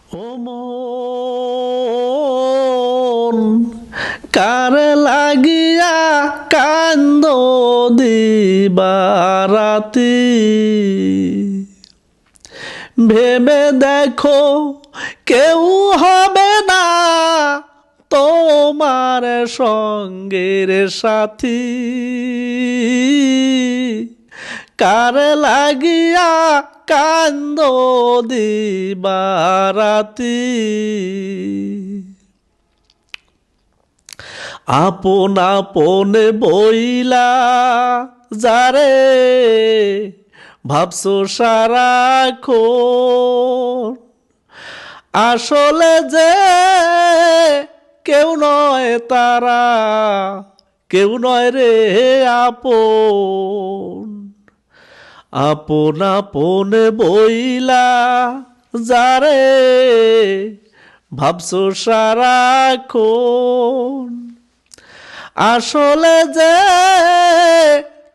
ও মন কার লাগিয়া কান্দ দিবারাতি ভেবে দেখো কেউ হবে না তোমার সঙ্গের সাথী কার লাগিয়া কান্দ দিবারাতি আপন আপন বইলা যারে ভাবছো সারাক্ষণ আসলে যে কেউ নয় তারা কেউ নয় রে আপন আপন আপন বইলা যারে ভাবছো সারাক্ষণ আসলে যে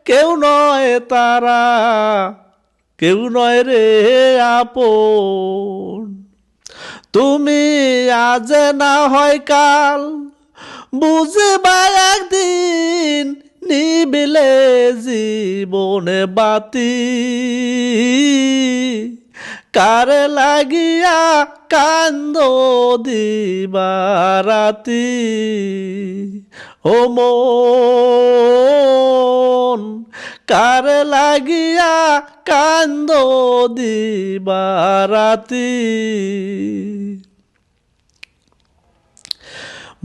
কেউ নয় তারা কেউ নয় রে আপন তুমি আজ না হয় কাল বুঝবা একদিন নিবিলে জীবনে বাতি কার লাগিয়া কান্দ দিবারাতি ও মন কার লাগিয়া কান্দ দিবারাতি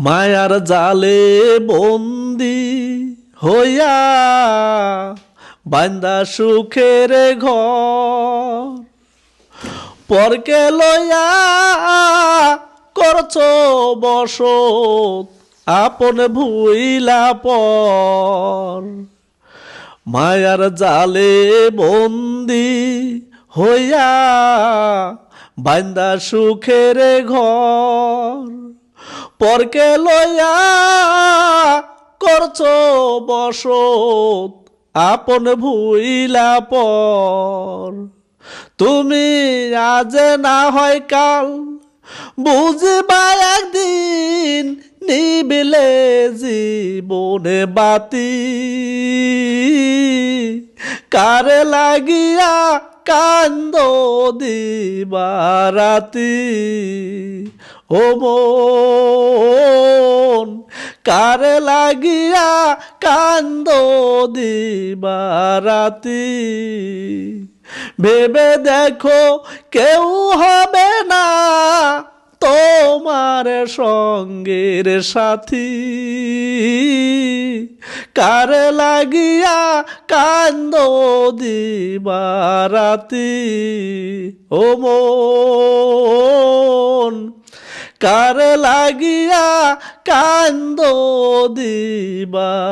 মায়ার জালে বন্দি হইয়া বান্দা সুখের ঘর পরকে লইয়া করছ বসত আপন ভুইলা পর মায়ার জালে বন্দি হইয়া বান্দা সুখের ঘর পরকে লইয়া করছ বসত আপন ভুইলা পর তুমি আজ না হয় কাল বুঝবা একদিন নিবিলে জীবনে বাতি কার লাগিয়া কান্দ দিবারাতি ও মন কার লাগিয়া কান্দ দিবারাতি ভেবে দেখো কেউ হবে না তোমার সঙ্গের সাথী কার লাগিয়া কান্দ দিবারাতি ও মন কার লাগিয়া কান্দ দিবারাতি